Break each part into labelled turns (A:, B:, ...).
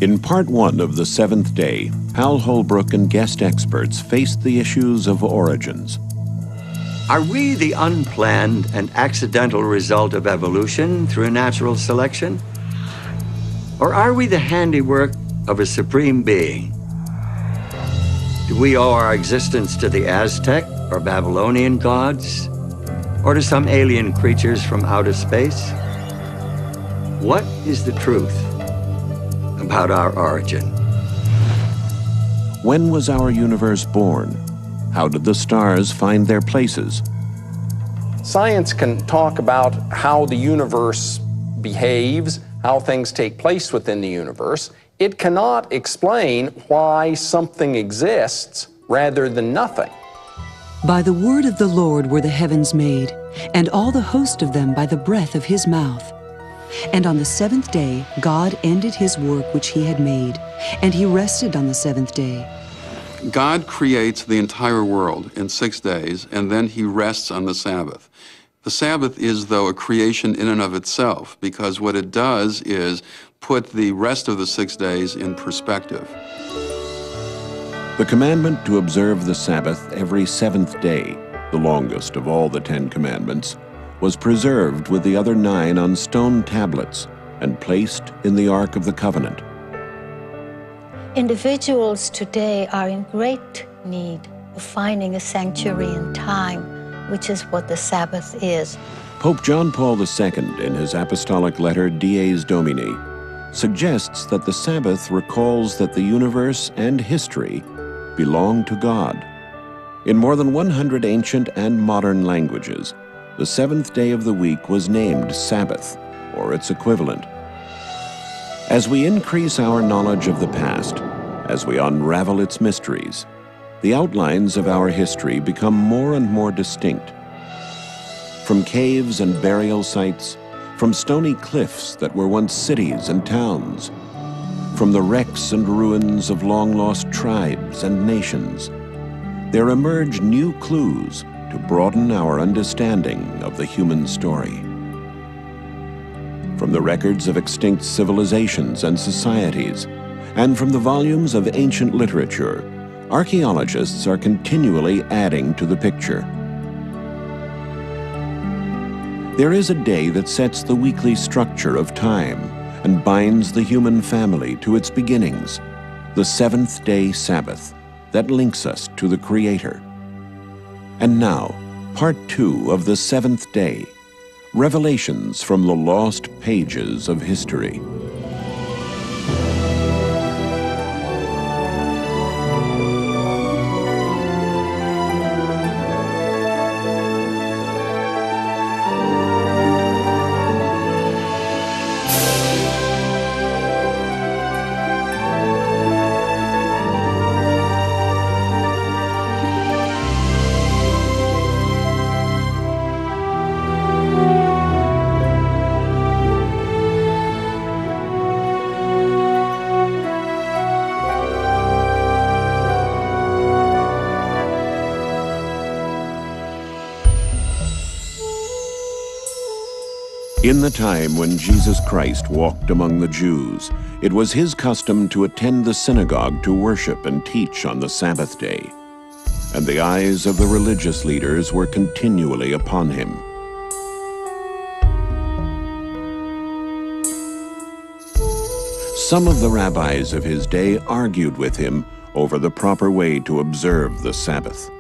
A: In part one of The Seventh Day, Hal Holbrook and guest experts faced the issues of origins.
B: Are we the unplanned and accidental result of evolution through natural selection? Or are we the handiwork of a supreme being? Do we owe our existence to the Aztec or Babylonian gods? Or to some alien creatures from outer space? What is the truth about our origin?
A: When was our universe born? How did the stars find their places?
C: Science can talk about how the universe behaves, how things take place within the universe. It cannot explain why something exists rather than nothing.
D: By the word of the Lord were the heavens made, and all the host of them by the breath of his mouth. And on the seventh day God ended his work which he had made, and he rested on the seventh day.
E: God creates the entire world in 6 days, and then he rests on the Sabbath. The Sabbath is, though, a creation in and of itself, because what it does is put the rest of the 6 days in perspective.
A: The commandment to observe the Sabbath every seventh day, the longest of all the 10 commandments, was preserved with the other 9 on stone tablets and placed in the Ark of the Covenant.
F: Individuals today are in great need of finding a sanctuary in time, which is what the Sabbath is.
A: Pope John Paul II, in his apostolic letter Dies Domini, suggests that the Sabbath recalls that the universe and history belong to God. In more than 100 ancient and modern languages, the seventh day of the week was named Sabbath, or its equivalent. As we increase our knowledge of the past, as we unravel its mysteries, the outlines of our history become more and more distinct. From caves and burial sites, from stony cliffs that were once cities and towns, from the wrecks and ruins of long-lost tribes and nations, there emerge new clues to broaden our understanding of the human story. From the records of extinct civilizations and societies, and from the volumes of ancient literature, archaeologists are continually adding to the picture. There is a day that sets the weekly structure of time and binds the human family to its beginnings, the seventh-day Sabbath that links us to the Creator. And now, part 2 of the seventh day, revelations from the lost pages of history. In the time when Jesus Christ walked among the Jews, it was his custom to attend the synagogue to worship and teach on the Sabbath day. And the eyes of the religious leaders were continually upon him. Some of the rabbis of his day argued with him over the proper way to observe the Sabbath.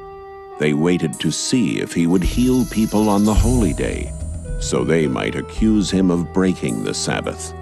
A: They waited to see if he would heal people on the holy day, so they might accuse him of breaking the Sabbath.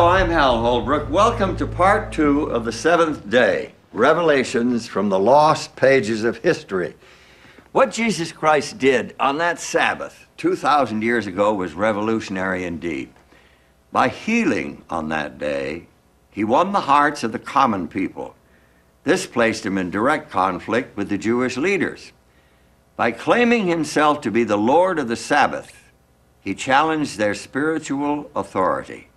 B: Hello, I'm Hal Holbrook. Welcome to part 2 of the 7th day, Revelations from the Lost Pages of History. What Jesus Christ did on that Sabbath 2,000 years ago was revolutionary indeed. By healing on that day, he won the hearts of the common people. This placed him in direct conflict with the Jewish leaders. By claiming himself to be the Lord of the Sabbath, he challenged their spiritual authority,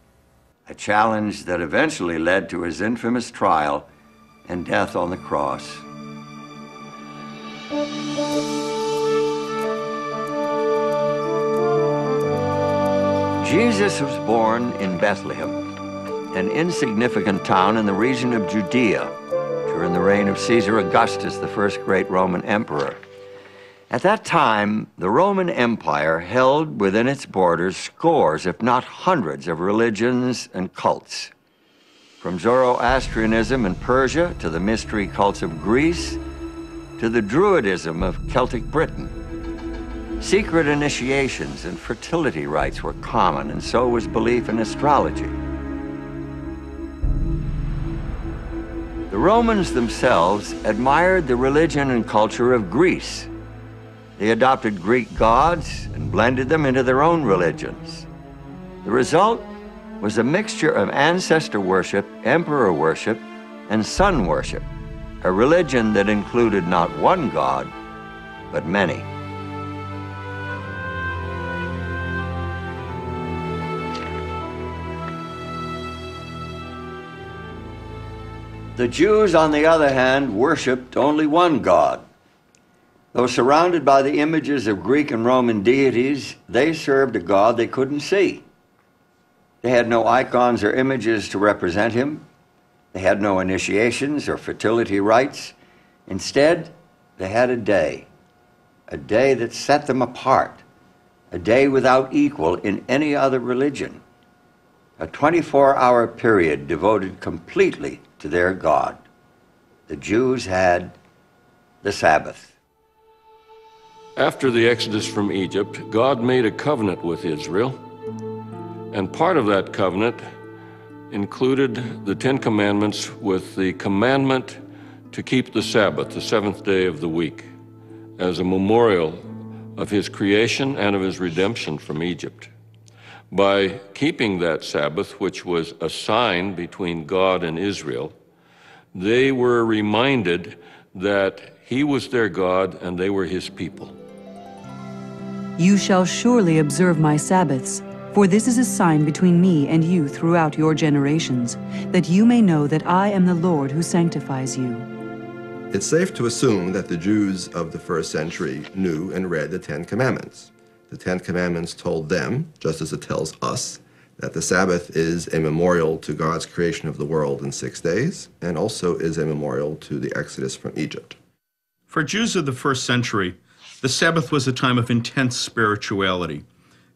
B: a challenge that eventually led to his infamous trial and death on the cross. Jesus was born in Bethlehem, an insignificant town in the region of Judea during the reign of Caesar Augustus, the first great Roman emperor. At that time, the Roman Empire held within its borders scores, if not hundreds, of religions and cults. From Zoroastrianism in Persia to the mystery cults of Greece to the Druidism of Celtic Britain. Secret initiations and fertility rites were common, and so was belief in astrology. The Romans themselves admired the religion and culture of Greece. They adopted Greek gods and blended them into their own religions. The result was a mixture of ancestor worship, emperor worship, and sun worship, a religion that included not one god, but many. The Jews, on the other hand, worshipped only one god. Though surrounded by the images of Greek and Roman deities, they served a God they couldn't see. They had no icons or images to represent him. They had no initiations or fertility rites. Instead, they had a day that set them apart, a day without equal in any other religion, a 24-hour period devoted completely to their God. The Jews had the Sabbath.
G: After the Exodus from Egypt, God made a covenant with Israel, and part of that covenant included the Ten Commandments with the commandment to keep the Sabbath, the 7th day of the week, as a memorial of his creation and of his redemption from Egypt. By keeping that Sabbath, which was a sign between God and Israel, they were reminded that he was their God and they were his people.
D: You shall surely observe my Sabbaths, for this is a sign between me and you throughout your generations, that you may know that I am the Lord who sanctifies you.
H: It's safe to assume that the Jews of the first century knew and read the Ten Commandments. The Ten Commandments told them, just as it tells us, that the Sabbath is a memorial to God's creation of the world in 6 days, and also is a memorial to the Exodus from Egypt.
I: For Jews of the first century, the Sabbath was a time of intense spirituality.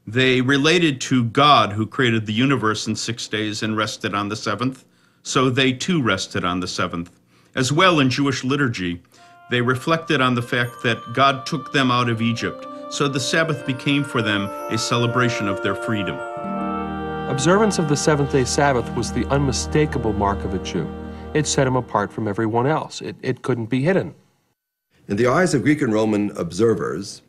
I: They related to God who created the universe in 6 days and rested on the 7th, so they too rested on the 7th. As well, in Jewish liturgy, they reflected on the fact that God took them out of Egypt, so the Sabbath became for them a celebration of their freedom.
J: Observance of the seventh-day Sabbath was the unmistakable mark of a Jew. It set him apart from everyone else. It couldn't be hidden.
H: In the eyes of Greek and Roman observers,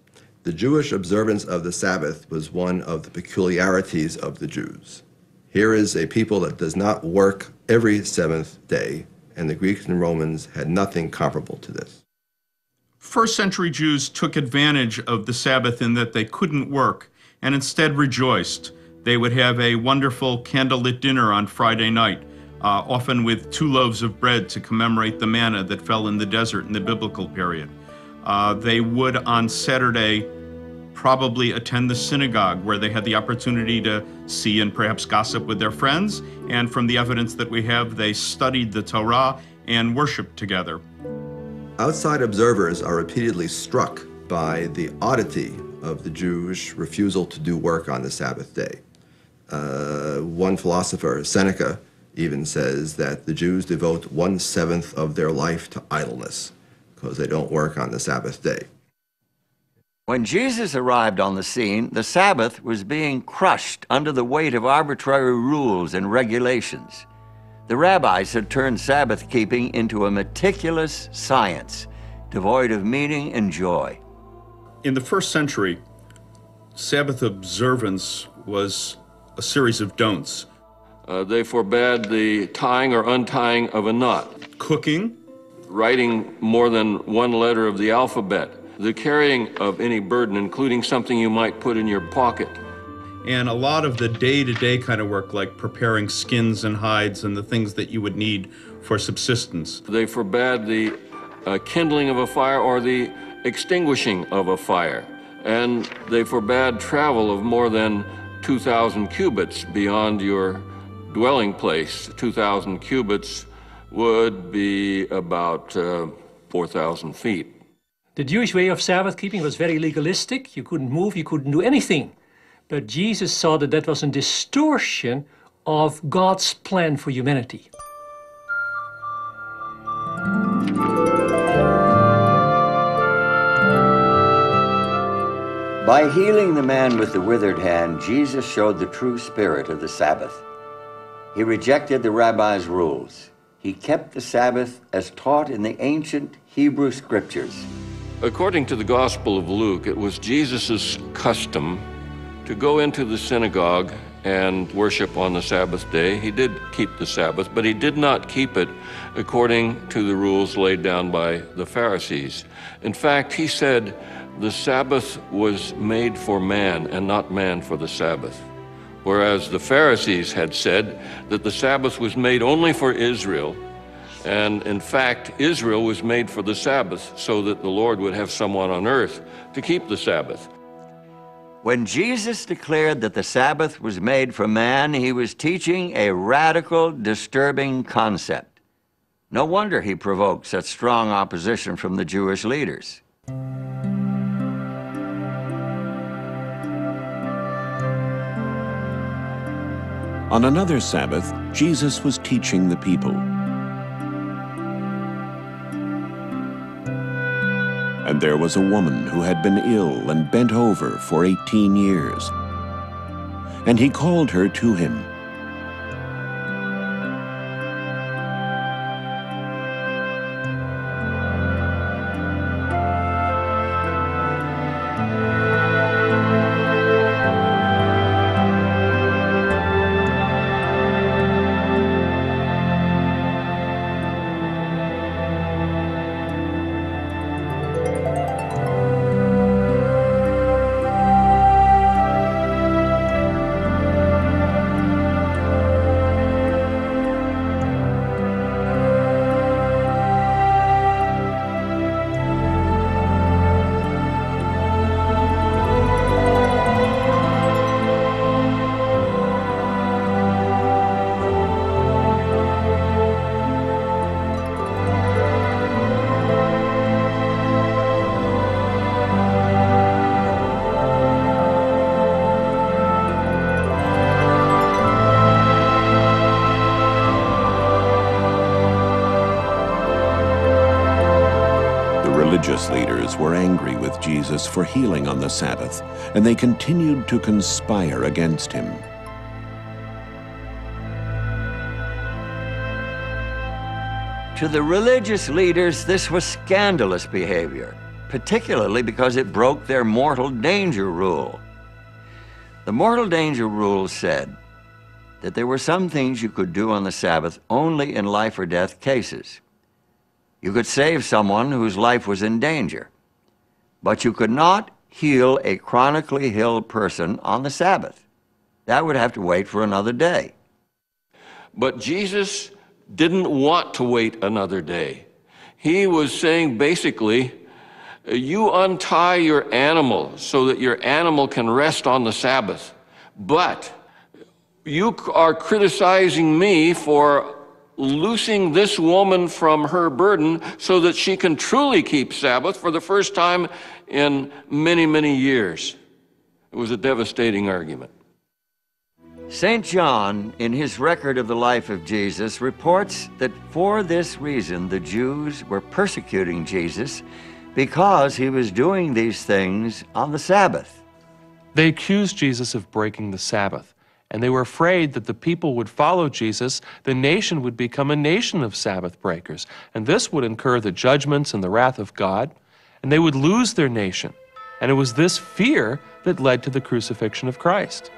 H: the Jewish observance of the Sabbath was one of the peculiarities of the Jews. Here is a people that does not work every seventh day, and the Greeks and Romans had nothing comparable to this.
I: First century Jews took advantage of the Sabbath in that they couldn't work and instead rejoiced. They would have a wonderful candlelit dinner on Friday night, often with 2 loaves of bread to commemorate the manna that fell in the desert in the biblical period. They would, on Saturday, probably attend the synagogue where they had the opportunity to see and perhaps gossip with their friends. And from the evidence that we have, they studied the Torah and worshiped together.
H: Outside observers are repeatedly struck by the oddity of the Jewish refusal to do work on the Sabbath day. One philosopher, Seneca, even says that the Jews devote 1/7 of their life to idleness because they don't work on the Sabbath day.
B: When Jesus arrived on the scene, the Sabbath was being crushed under the weight of arbitrary rules and regulations. The rabbis had turned Sabbath keeping into a meticulous science, devoid of meaning and joy.
I: In the first century, Sabbath observance was a series of don'ts.
G: They forbade the tying or untying of a knot,
I: Cooking,
G: writing more than one letter of the alphabet, the carrying of any burden, including something you might put in your pocket.
I: and a lot of the day-to-day kind of work, like preparing skins and hides and the things that you would need for subsistence.
G: They forbade the kindling of a fire or the extinguishing of a fire. And they forbade travel of more than 2,000 cubits beyond your dwelling place. 2,000 cubits would be about 4,000 feet.
K: The Jewish way of Sabbath keeping was very legalistic. You couldn't move, you couldn't do anything. But Jesus saw that that was a distortion of God's plan for humanity.
B: By healing the man with the withered hand, Jesus showed the true spirit of the Sabbath. He rejected the rabbis' rules. He kept the Sabbath as taught in the ancient Hebrew scriptures.
G: According to the Gospel of Luke, it was Jesus' custom to go into the synagogue and worship on the Sabbath day. He did keep the Sabbath, but he did not keep it according to the rules laid down by the Pharisees. In fact, he said the Sabbath was made for man and not man for the Sabbath. Whereas the Pharisees had said that the Sabbath was made only for Israel, and in fact, Israel was made for the Sabbath so that the Lord would have someone on earth to keep the Sabbath.
B: When Jesus declared that the Sabbath was made for man, he was teaching a radical, disturbing concept. No wonder he provoked such strong opposition from the Jewish leaders.
A: On another Sabbath, Jesus was teaching the people. And there was a woman who had been ill and bent over for 18 years. And he called her to him. Religious leaders were angry with Jesus for healing on the Sabbath, and they continued to conspire against him.
B: To the religious leaders, this was scandalous behavior, particularly because it broke their mortal danger rule. The mortal danger rule said that there were some things you could do on the Sabbath only in life or death cases. You could save someone whose life was in danger, but you could not heal a chronically ill person on the Sabbath. That would have to wait for another day.
G: But Jesus didn't want to wait another day. He was saying basically, you untie your animal so that your animal can rest on the Sabbath, but you are criticizing me for loosing this woman from her burden so that she can truly keep Sabbath for the first time in many, many years. It was a devastating argument.
B: St. John, in his record of the life of Jesus, reports that for this reason the Jews were persecuting Jesus because he was doing these things on the Sabbath.
J: They accused Jesus of breaking the Sabbath, and they were afraid that the people would follow Jesus, the nation would become a nation of Sabbath breakers, and this would incur the judgments and the wrath of God, and they would lose their nation. And it was this fear that led to the crucifixion of Christ.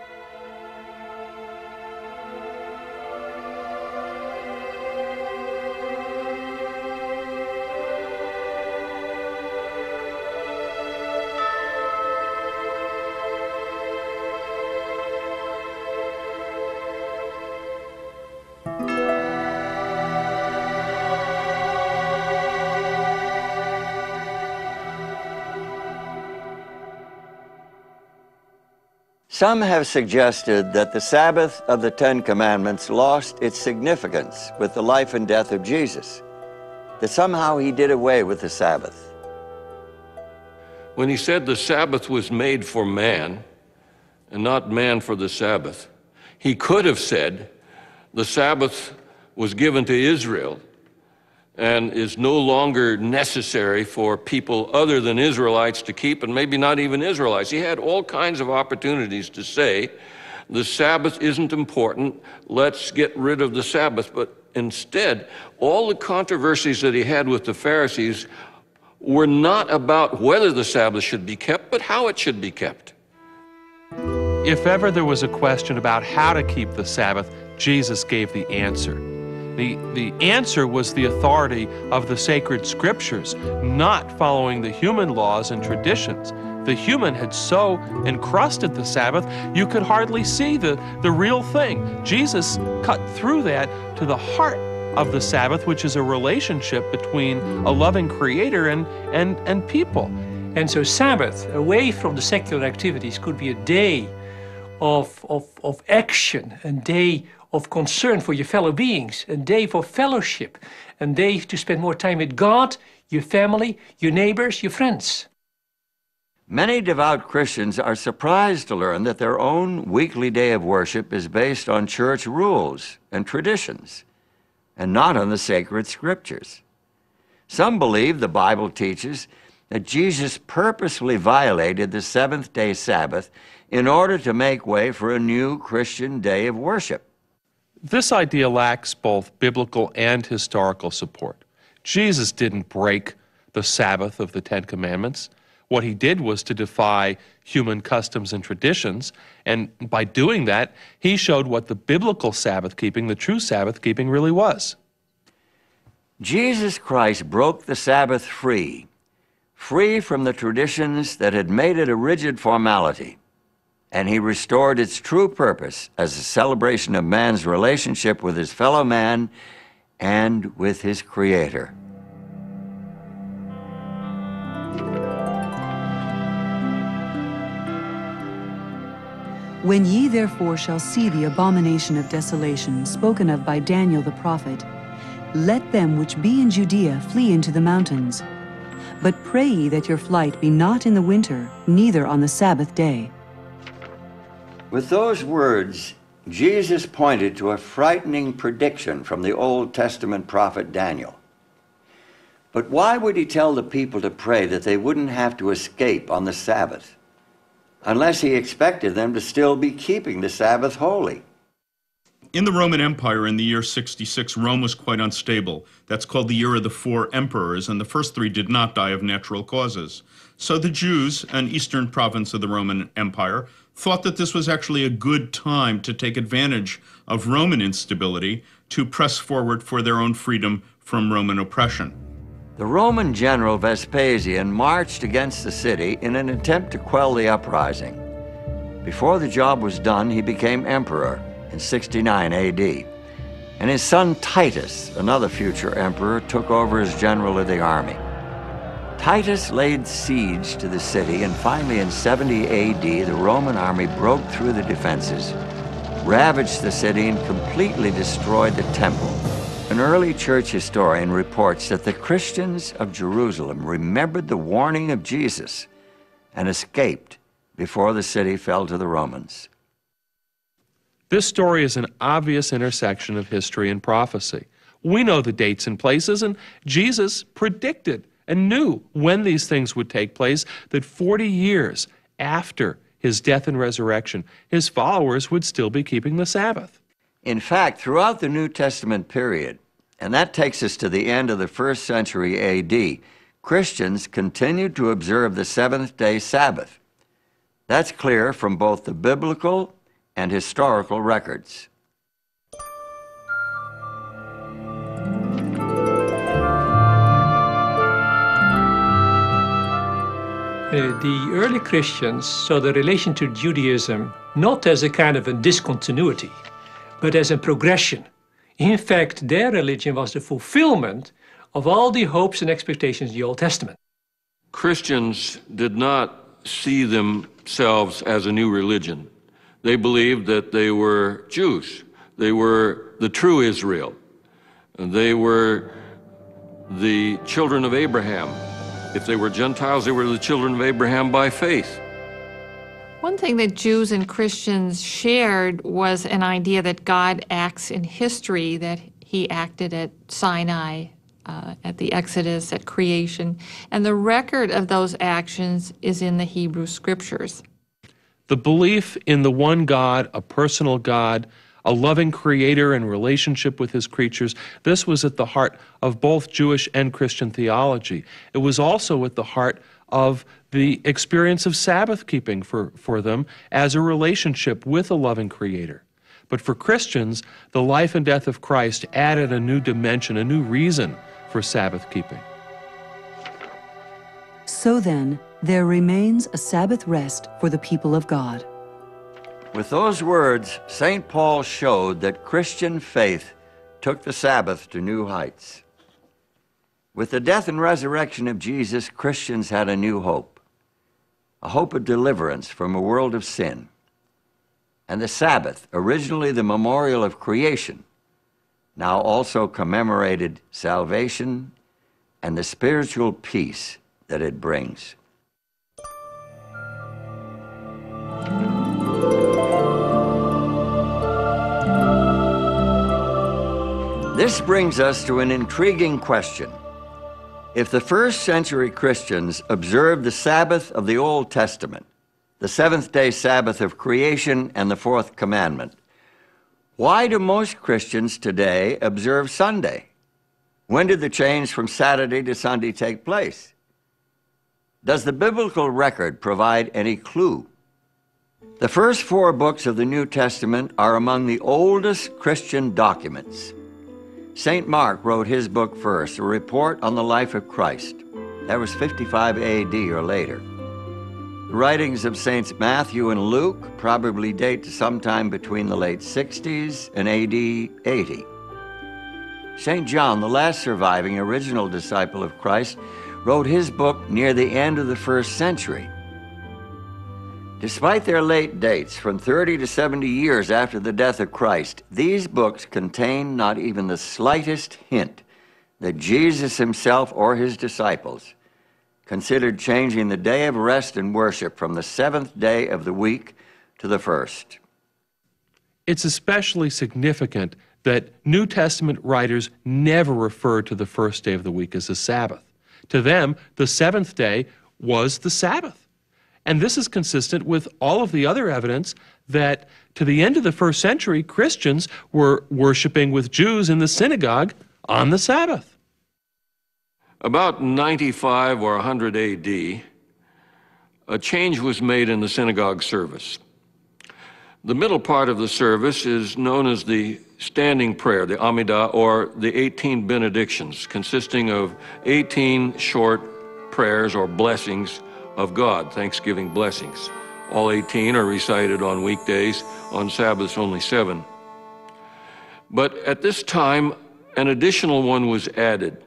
B: Some have suggested that the Sabbath of the Ten Commandments lost its significance with the life and death of Jesus, that somehow he did away with the Sabbath.
G: When he said the Sabbath was made for man and not man for the Sabbath, he could have said the Sabbath was given to Israel and is no longer necessary for people other than Israelites to keep, and maybe not even Israelites. He had all kinds of opportunities to say, the Sabbath isn't important, let's get rid of the Sabbath. But instead, all the controversies that he had with the Pharisees were not about whether the Sabbath should be kept, but how it should be kept.
J: If ever there was a question about how to keep the Sabbath, Jesus gave the answer. The answer was the authority of the sacred scriptures, not following the human laws and traditions. The human had so encrusted the Sabbath, you could hardly see the real thing. Jesus cut through that to the heart of the Sabbath, which is a relationship between a loving creator and people.
K: And so Sabbath, away from the secular activities, could be a day of action, a day of concern for your fellow beings, a day for fellowship, a day to spend more time with God, your family, your neighbors, your friends.
B: Many devout Christians are surprised to learn that their own weekly day of worship is based on church rules and traditions, and not on the sacred scriptures. Some believe the Bible teaches that Jesus purposely violated the seventh-day Sabbath in order to make way for a new Christian day of worship.
J: This idea lacks both biblical and historical support. Jesus didn't break the Sabbath of the Ten Commandments. What he did was to defy human customs and traditions, and by doing that, he showed what the biblical Sabbath keeping, the true Sabbath keeping, really was.
B: Jesus Christ broke the Sabbath free from the traditions that had made it a rigid formality, and he restored its true purpose as a celebration of man's relationship with his fellow man and with his Creator.
D: When ye therefore shall see the abomination of desolation spoken of by Daniel the prophet, let them which be in Judea flee into the mountains. But pray ye that your flight be not in the winter, neither on the Sabbath day.
B: With those words, Jesus pointed to a frightening prediction from the Old Testament prophet Daniel. But why would he tell the people to pray that they wouldn't have to escape on the Sabbath, unless he expected them to still be keeping the Sabbath holy?
I: In the Roman Empire in the year 66, Rome was quite unstable. That's called the year of the 4 emperors, and the first 3 did not die of natural causes. So the Jews, an eastern province of the Roman Empire, thought that this was actually a good time to take advantage of Roman instability to press forward for their own freedom from Roman oppression.
B: The Roman general Vespasian marched against the city in an attempt to quell the uprising. Before the job was done, he became emperor in 69 AD. And his son Titus, another future emperor, took over as general of the army. Titus laid siege to the city, and finally in 70 AD, the Roman army broke through the defenses, ravaged the city, and completely destroyed the temple. An early church historian reports that the Christians of Jerusalem remembered the warning of Jesus and escaped before the city fell to the Romans.
J: This story is an obvious intersection of history and prophecy. We know the dates and places, and Jesus predicted and knew when these things would take place, that 40 years after his death and resurrection, his followers would still be keeping the Sabbath.
B: In fact, throughout the New Testament period, and that takes us to the end of the 1st century AD, Christians continued to observe the seventh-day Sabbath. That's clear from both the biblical and historical records.
K: The early Christians saw the relation to Judaism not as a kind of a discontinuity, but as a progression. In fact, their religion was the fulfillment of all the hopes and expectations of the Old Testament.
G: Christians did not see themselves as a new religion. They believed that they were Jews. They were the true Israel. They were the children of Abraham. If they were Gentiles, they were the children of Abraham by faith.
L: One thing that Jews and Christians shared was an idea that God acts in history, that he acted at Sinai, at the Exodus, at creation, and the record of those actions is in the Hebrew Scriptures.
J: The belief in the one God, a personal God, a loving creator in relationship with his creatures, this was at the heart of both Jewish and Christian theology. It was also at the heart of the experience of Sabbath keeping for them as a relationship with a loving creator. But for Christians, the life and death of Christ added a new dimension, a new reason for Sabbath keeping.
D: So then, there remains a Sabbath rest for the people of God.
B: With those words, St. Paul showed that Christian faith took the Sabbath to new heights. With the death and resurrection of Jesus, Christians had a new hope, a hope of deliverance from a world of sin. And the Sabbath, originally the memorial of creation, now also commemorated salvation and the spiritual peace that it brings. This brings us to an intriguing question. If the 1st century Christians observed the Sabbath of the Old Testament, the seventh-day Sabbath of creation and the 4th commandment, why do most Christians today observe Sunday? When did the change from Saturday to Sunday take place? Does the biblical record provide any clue? The first 4 books of the New Testament are among the oldest Christian documents. St. Mark wrote his book first, a report on the life of Christ. That was 55 AD or later. The writings of Saints Matthew and Luke probably date to sometime between the late 60s and AD 80. St. John, the last surviving original disciple of Christ, wrote his book near the end of the 1st century. Despite their late dates, from 30 to 70 years after the death of Christ, these books contain not even the slightest hint that Jesus himself or his disciples considered changing the day of rest and worship from the 7th day of the week to the 1st.
J: It's especially significant that New Testament writers never referred to the 1st day of the week as a Sabbath. To them, the 7th day was the Sabbath. And this is consistent with all of the other evidence that to the end of the 1st century, Christians were worshiping with Jews in the synagogue on the Sabbath.
G: About 95 or 100 AD, a change was made in the synagogue service. The middle part of the service is known as the standing prayer, the Amidah, or the 18 benedictions, consisting of 18 short prayers or blessings of God, Thanksgiving blessings. All 18 are recited on weekdays, on Sabbaths only 7. But at this time, an additional one was added.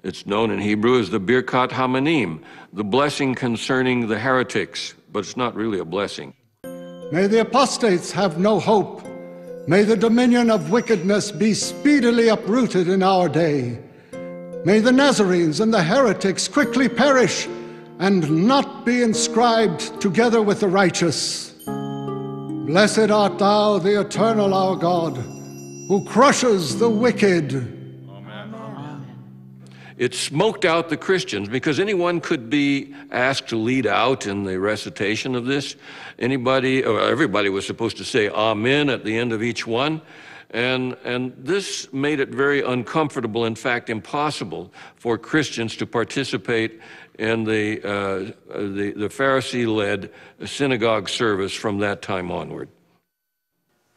G: It's known in Hebrew as the Birkat Hamanim, the blessing concerning the heretics, but it's not really a blessing.
M: May the apostates have no hope. May the dominion of wickedness be speedily uprooted in our day. May the Nazarenes and the heretics quickly perish and not be inscribed together with the righteous. Blessed art thou, the eternal our God, who crushes the wicked.
G: it smoked out the Christians, because anyone could be asked to lead out in the recitation of this. Anybody, or everybody was supposed to say amen at the end of each one. And this made it very uncomfortable, in fact, impossible for Christians to participate in the Pharisee-led synagogue service from that time onward.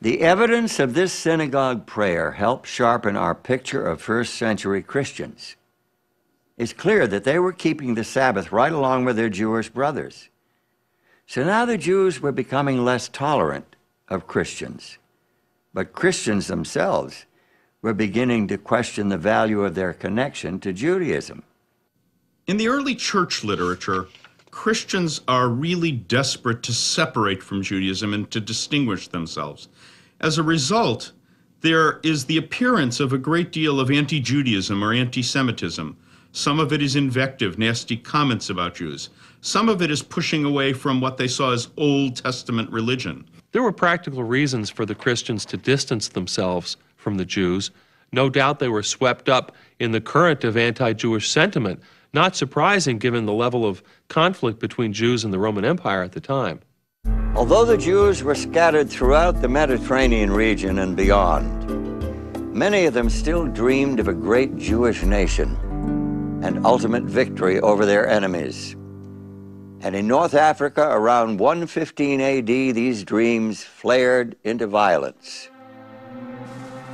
B: The evidence of this synagogue prayer helped sharpen our picture of first-century Christians. It's clear that they were keeping the Sabbath right along with their Jewish brothers. So now the Jews were becoming less tolerant of Christians, but Christians themselves were beginning to question the value of their connection to Judaism.
I: In the early church literature, Christians are really desperate to separate from Judaism and to distinguish themselves. As a result, there is the appearance of a great deal of anti-Judaism or anti-Semitism. Some of it is invective, nasty comments about Jews. Some of it is pushing away from what they saw as Old Testament religion.
J: There were practical reasons for the Christians to distance themselves from the Jews. No doubt they were swept up in the current of anti-Jewish sentiment, not surprising given the level of conflict between Jews and the Roman Empire at the time.
B: Although the Jews were scattered throughout the Mediterranean region and beyond, many of them still dreamed of a great Jewish nation and ultimate victory over their enemies. And in North Africa, around 115 AD, these dreams flared into violence.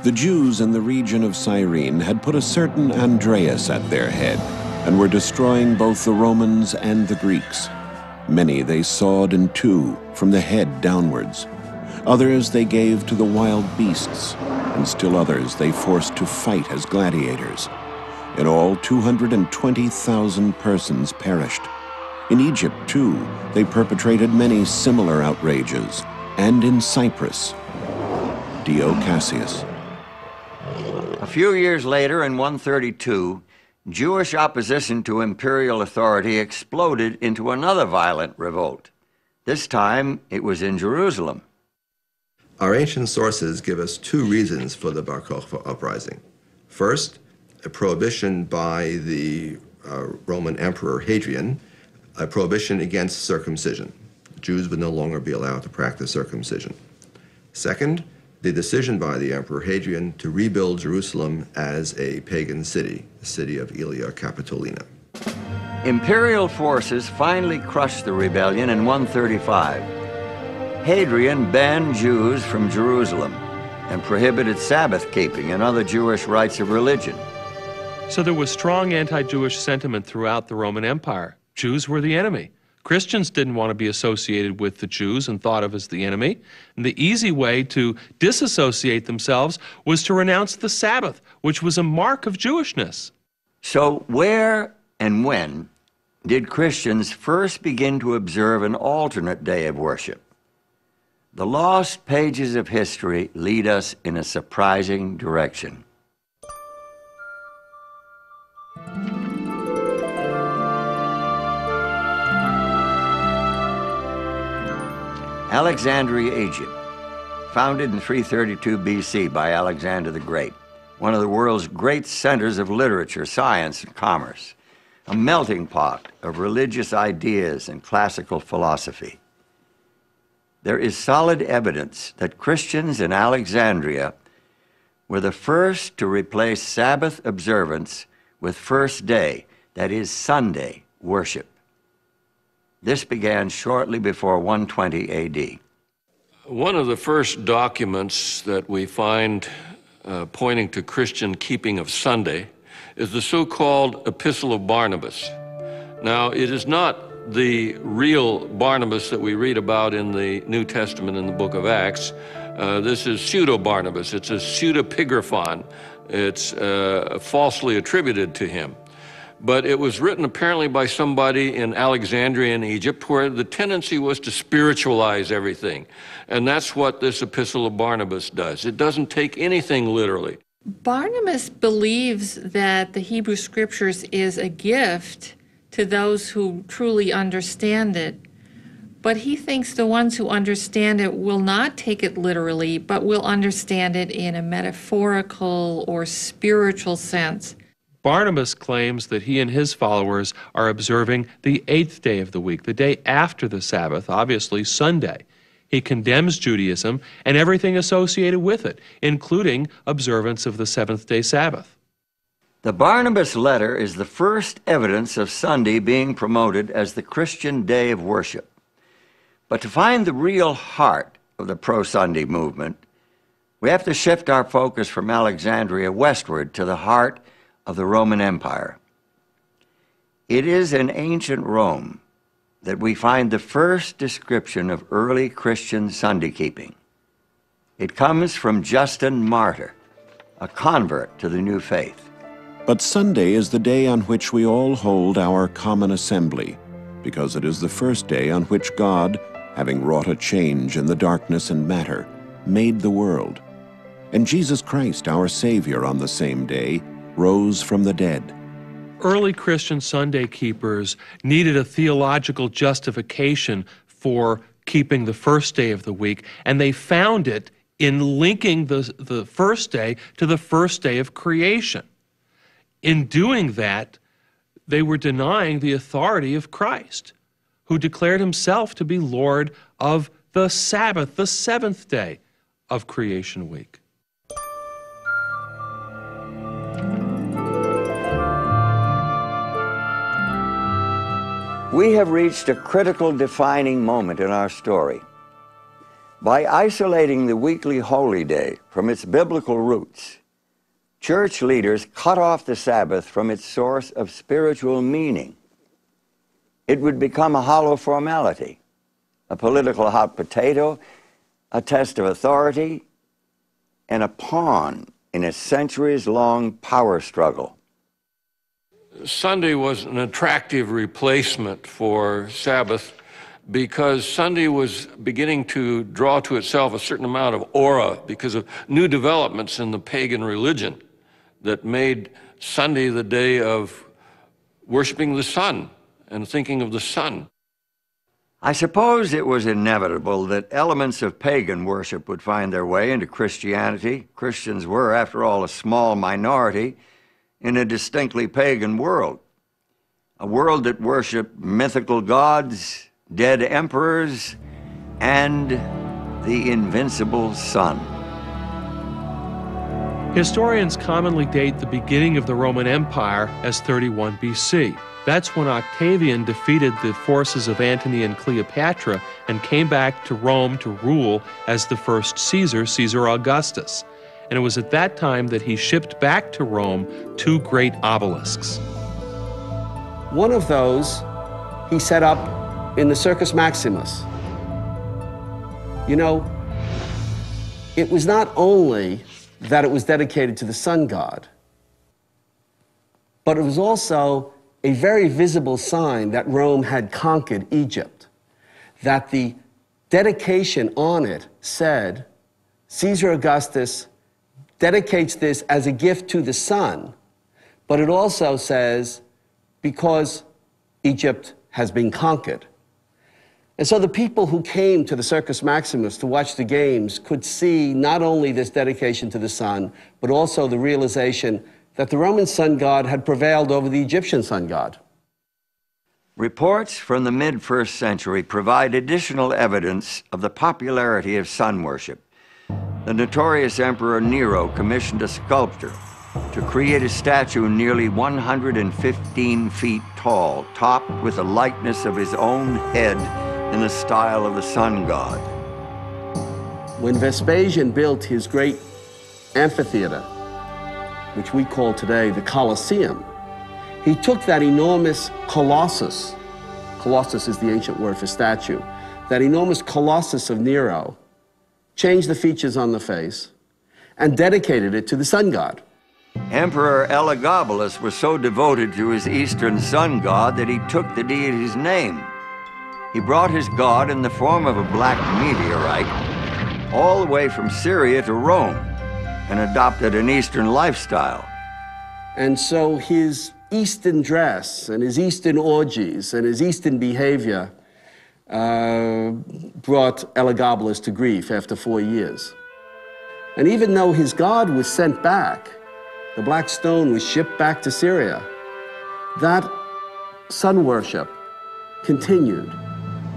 A: The Jews in the region of Cyrene had put a certain Andreas at their head and were destroying both the Romans and the Greeks. Many they sawed in two from the head downwards. Others they gave to the wild beasts, and still others they forced to fight as gladiators. In all, 220,000 persons perished. In Egypt, too, they perpetrated many similar outrages, and in Cyprus. Dio Cassius.
B: A few years later, in 132, Jewish opposition to imperial authority exploded into another violent revolt. This time, it was in Jerusalem.
H: Our ancient sources give us two reasons for the Bar Kokhba uprising. First, a prohibition by the Roman Emperor Hadrian, a prohibition against circumcision. Jews would no longer be allowed to practice circumcision. Second, the decision by the Emperor Hadrian to rebuild Jerusalem as a pagan city, the city of Aelia Capitolina.
B: Imperial forces finally crushed the rebellion in 135. Hadrian banned Jews from Jerusalem and prohibited Sabbath keeping and other Jewish rites of religion.
J: So there was strong anti-Jewish sentiment throughout the Roman Empire. Jews were the enemy. Christians didn't want to be associated with the Jews and thought of as the enemy. And the easy way to disassociate themselves was to renounce the Sabbath, which was a mark of Jewishness.
B: So where and when did Christians first begin to observe an alternate day of worship? The lost pages of history lead us in a surprising direction. Alexandria, Egypt, founded in 332 BC by Alexander the Great, one of the world's great centers of literature, science, and commerce, a melting pot of religious ideas and classical philosophy. There is solid evidence that Christians in Alexandria were the first to replace Sabbath observance with first day, that is Sunday, worship. This began shortly before 120 AD.
G: One of the first documents that we find pointing to Christian keeping of Sunday is the so-called Epistle of Barnabas. Now, it is not the real Barnabas that we read about in the New Testament in the book of Acts. This is pseudo-Barnabas. It's a pseudepigraphon. It's falsely attributed to him. But it was written apparently by somebody in Alexandria in Egypt, where the tendency was to spiritualize everything. And that's what this Epistle of Barnabas does. It doesn't take anything literally.
L: Barnabas believes that the Hebrew Scriptures is a gift to those who truly understand it. But he thinks the ones who understand it will not take it literally, but will understand it in a metaphorical or spiritual sense.
J: Barnabas claims that he and his followers are observing the 8th day of the week, the day after the Sabbath, obviously Sunday. He condemns Judaism and everything associated with it, including observance of the seventh-day Sabbath.
B: The Barnabas letter is the first evidence of Sunday being promoted as the Christian day of worship. But to find the real heart of the pro-Sunday movement, we have to shift our focus from Alexandria westward to the heart of the Roman Empire. It is in ancient Rome that we find the first description of early Christian Sunday keeping. It comes from Justin Martyr, a convert to the new faith.
A: But Sunday is the day on which we all hold our common assembly, because it is the first day on which God, having wrought a change in the darkness and matter, made the world. And Jesus Christ, our Savior, on the same day, rose from the dead.
J: Early Christian Sunday keepers needed a theological justification for keeping the first day of the week, and they found it in linking the first day to the first day of creation. In doing that, they were denying the authority of Christ, who declared himself to be Lord of the Sabbath, the seventh day of creation week.
B: We have reached a critical defining moment in our story. By isolating the weekly holy day from its biblical roots, church leaders cut off the Sabbath from its source of spiritual meaning. It would become a hollow formality, a political hot potato, a test of authority, and a pawn in a centuries-long power struggle.
G: Sunday was an attractive replacement for Sabbath because Sunday was beginning to draw to itself a certain amount of aura because of new developments in the pagan religion that made Sunday the day of worshiping the sun and thinking of the sun.
B: I suppose it was inevitable that elements of pagan worship would find their way into Christianity. Christians were, after all, a small minority in a distinctly pagan world, a world that worshiped mythical gods, dead emperors, and the invincible sun.
J: Historians commonly date the beginning of the Roman Empire as 31 BC. That's when Octavian defeated the forces of Antony and Cleopatra and came back to Rome to rule as the first Caesar, Caesar Augustus. And it was at that time that he shipped back to Rome 2 great obelisks.
N: One of those he set up in the Circus Maximus. You know, it was not only that it was dedicated to the sun god, but it was also a very visible sign that Rome had conquered Egypt, that the dedication on it said, Caesar Augustus dedicates this as a gift to the sun, but it also says, because Egypt has been conquered. And so the people who came to the Circus Maximus to watch the games could see not only this dedication to the sun, but also the realization that the Roman sun god had prevailed over the Egyptian sun god.
B: Reports from the mid-1st century provide additional evidence of the popularity of sun worship. The notorious Emperor Nero commissioned a sculptor to create a statue nearly 115 feet tall, topped with a likeness of his own head in the style of the sun god.
N: When Vespasian built his great amphitheater, which we call today the Colosseum, he took that enormous colossus is the ancient word for statue, that enormous colossus of Nero, changed the features on the face, and dedicated it to the sun god.
B: Emperor Elagabalus was so devoted to his eastern sun god that he took the deity's name. He brought his god in the form of a black meteorite all the way from Syria to Rome and adopted an Eastern lifestyle.
N: And so his Eastern dress and his Eastern orgies and his Eastern behavior brought Elagabalus to grief after 4 years. And even though his god was sent back, The black stone was shipped back to Syria. That sun worship continued.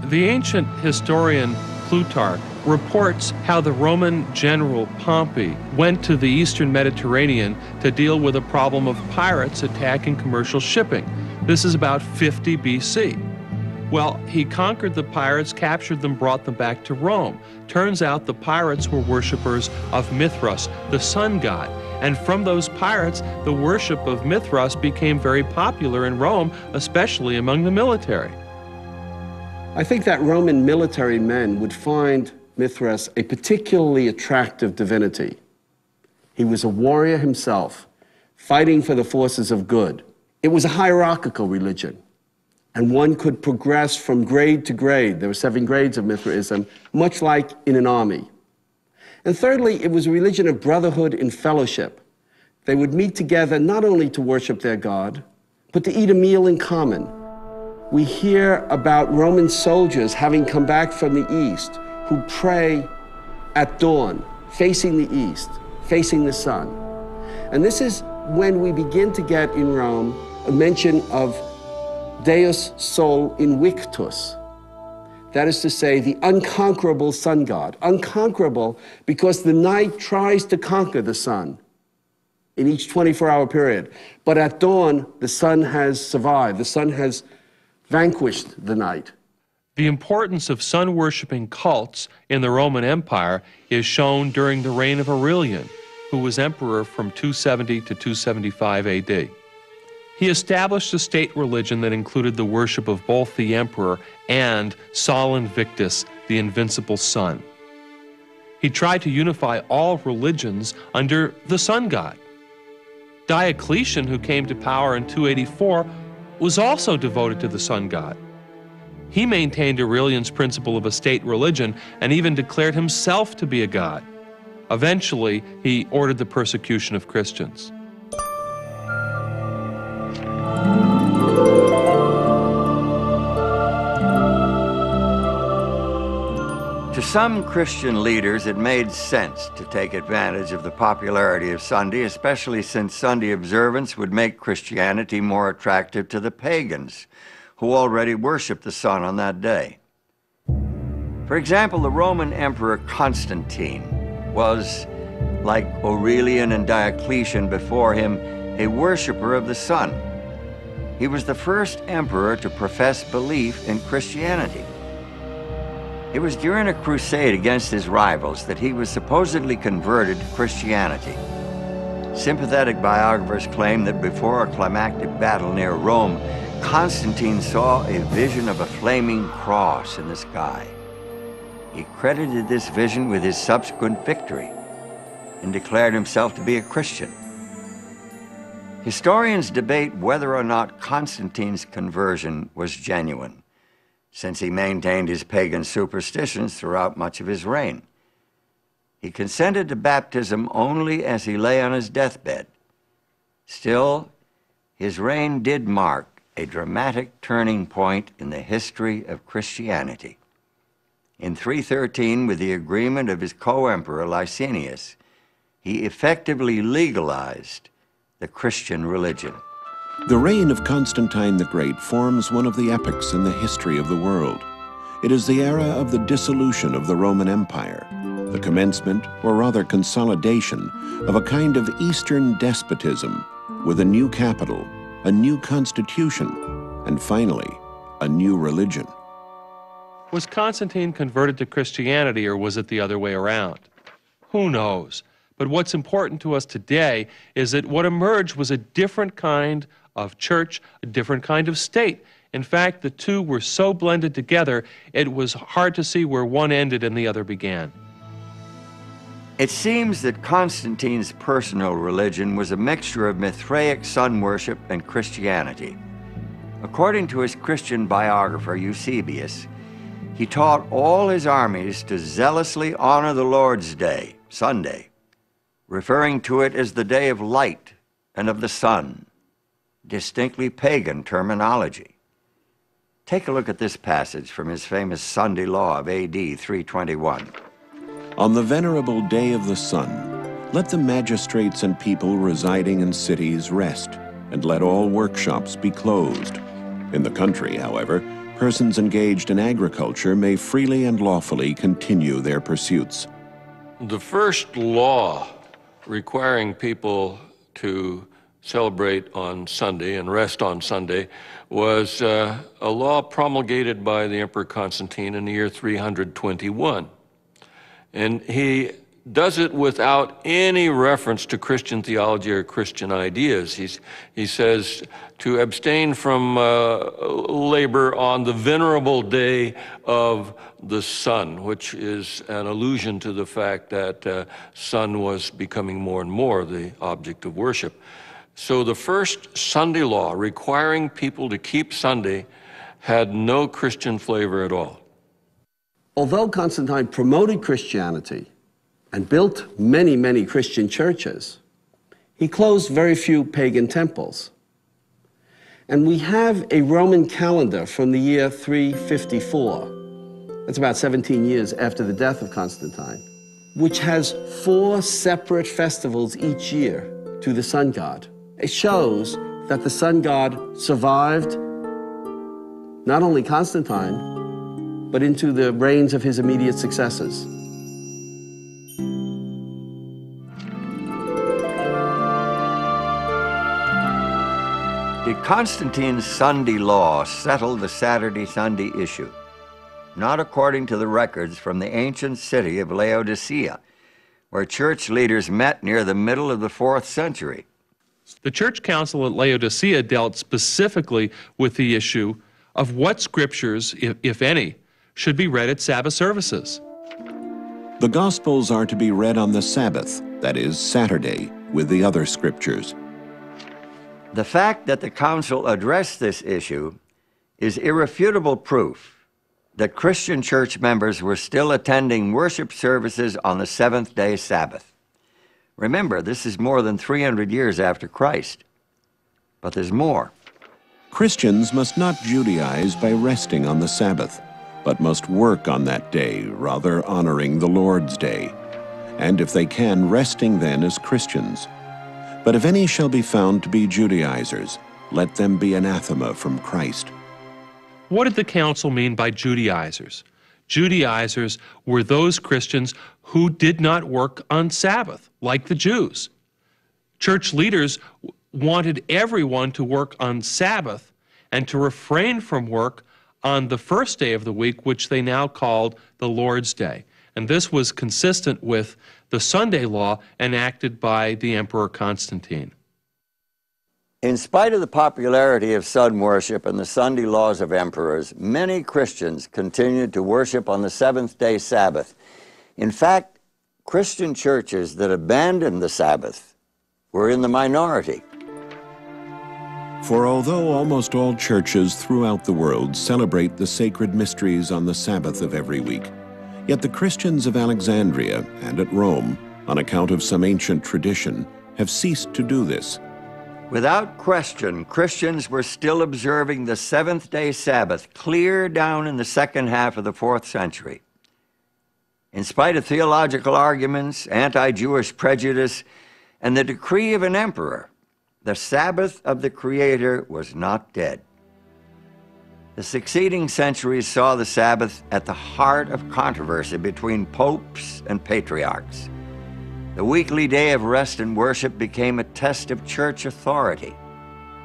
J: The ancient historian Plutarch reports how the Roman general Pompey went to the eastern Mediterranean to deal with a problem of pirates attacking commercial shipping. This is about 50 BC. Well, he conquered the pirates, captured them, brought them back to Rome. Turns out the pirates were worshippers of Mithras, the sun god. And from those pirates, the worship of Mithras became very popular in Rome, especially among the military.
N: I think that Roman military men would find Mithras a particularly attractive divinity. He was a warrior himself, fighting for the forces of good. It was a hierarchical religion, and one could progress from grade to grade. There were 7 grades of Mithraism, much like in an army. And thirdly, it was a religion of brotherhood and fellowship. They would meet together not only to worship their God, but to eat a meal in common. We hear about Roman soldiers having come back from the east who pray at dawn, facing the east, facing the sun. And this is when we begin to get in Rome a mention of Deus Sol Invictus. That is to say, the unconquerable sun god. Unconquerable because the night tries to conquer the sun in each 24-hour period. But at dawn, the sun has survived. The sun has vanquished the night.
J: The importance of sun-worshipping cults in the Roman Empire is shown during the reign of Aurelian, who was emperor from 270 to 275 AD. He established a state religion that included the worship of both the emperor and Sol Invictus, the invincible sun. He tried to unify all religions under the sun god. Diocletian, who came to power in 284, was also devoted to the sun god. He maintained Aurelian's principle of a state religion and even declared himself to be a god. Eventually, he ordered the persecution of Christians.
B: To some Christian leaders, it made sense to take advantage of the popularity of Sunday, especially since Sunday observance would make Christianity more attractive to the pagans, who already worshiped the sun on that day. For example, the Roman Emperor Constantine was, like Aurelian and Diocletian before him, a worshiper of the sun. He was the first emperor to profess belief in Christianity. It was during a crusade against his rivals that he was supposedly converted to Christianity. Sympathetic biographers claim that before a climactic battle near Rome, Constantine saw a vision of a flaming cross in the sky. He credited this vision with his subsequent victory and declared himself to be a Christian. Historians debate whether or not Constantine's conversion was genuine, since he maintained his pagan superstitions throughout much of his reign. He consented to baptism only as he lay on his deathbed. Still, his reign did mark a dramatic turning point in the history of Christianity. In 313, with the agreement of his co-emperor Licinius, he effectively legalized the Christian religion.
A: The reign of Constantine the Great forms one of the epochs in the history of the world. It is the era of the dissolution of the Roman Empire, the commencement, or rather consolidation, of a kind of Eastern despotism with a new capital, a new constitution, and finally, a new religion.
J: Was Constantine converted to Christianity, or was it the other way around? Who knows? But what's important to us today is that what emerged was a different kind of church, a different kind of state. In fact, the two were so blended together, it was hard to see where one ended and the other began.
B: It seems that Constantine's personal religion was a mixture of Mithraic sun worship and Christianity. According to his Christian biographer Eusebius, he taught all his armies to zealously honor the Lord's Day, Sunday, referring to it as the day of light and of the sun, distinctly pagan terminology. Take a look at this passage from his famous Sunday Law of AD 321.
A: On the venerable day of the sun, Let the magistrates and people residing in cities rest, and let all workshops be closed. In the country, however, persons engaged in agriculture may freely and lawfully continue their pursuits.
G: The first law requiring people to celebrate on Sunday and rest on Sunday was a law promulgated by the Emperor Constantine in the year 321. And he does it without any reference to Christian theology or Christian ideas. He says to abstain from labor on the venerable day of the sun, which is an allusion to the fact that sun was becoming more and more the object of worship. So the first Sunday law requiring people to keep Sunday had no Christian flavor at all.
N: Although Constantine promoted Christianity and built many, many Christian churches, he closed very few pagan temples. And we have a Roman calendar from the year 354, that's about 17 years after the death of Constantine, which has 4 separate festivals each year to the sun god. It shows that the sun god survived not only Constantine, but into the reigns of his immediate successors.
B: Did Constantine's Sunday law settle the Saturday-Sunday issue? Not according to the records from the ancient city of Laodicea, where church leaders met near the middle of the 4th century.
J: The church council at Laodicea dealt specifically with the issue of what scriptures, if any, should be read at Sabbath services.
A: The Gospels are to be read on the Sabbath, that is, Saturday, with the other scriptures.
B: The fact that the council addressed this issue is irrefutable proof that Christian church members were still attending worship services on the 7th-day Sabbath. Remember, this is more than 300 years after Christ. But there's more.
A: Christians must not Judaize by resting on the Sabbath, but must work on that day, rather honoring the Lord's Day, and if they can, resting then as Christians. But if any shall be found to be Judaizers, let them be anathema from Christ.
J: What did the council mean by Judaizers? Judaizers were those Christians who did not work on Sabbath, like the Jews. Church leaders wanted everyone to work on Sabbath and to refrain from work on the first day of the week, which they now called the Lord's Day. And this was consistent with the Sunday law enacted by the Emperor Constantine.
B: In spite of the popularity of sun worship and the Sunday laws of emperors, many Christians continued to worship on the 7th-day Sabbath. In fact, Christian churches that abandoned the Sabbath were in the minority.
A: For although almost all churches throughout the world celebrate the sacred mysteries on the Sabbath of every week, yet the Christians of Alexandria and at Rome, on account of some ancient tradition, have ceased to do this.
B: Without question, Christians were still observing the 7th-day Sabbath clear down in the second half of the 4th century. In spite of theological arguments, anti-Jewish prejudice, and the decree of an emperor, the Sabbath of the Creator was not dead. The succeeding centuries saw the Sabbath at the heart of controversy between popes and patriarchs. The weekly day of rest and worship became a test of church authority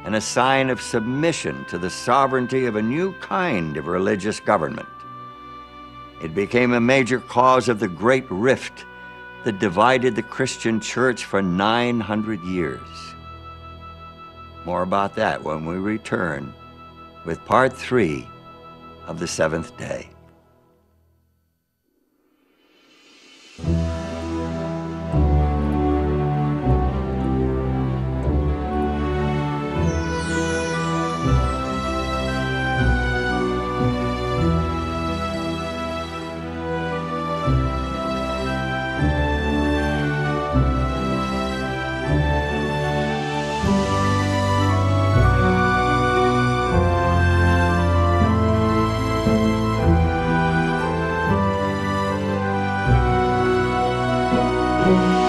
B: and a sign of submission to the sovereignty of a new kind of religious government. It became a major cause of the great rift that divided the Christian church for 900 years. More about that when we return with part 3 of the 7th day.
O: Thank you.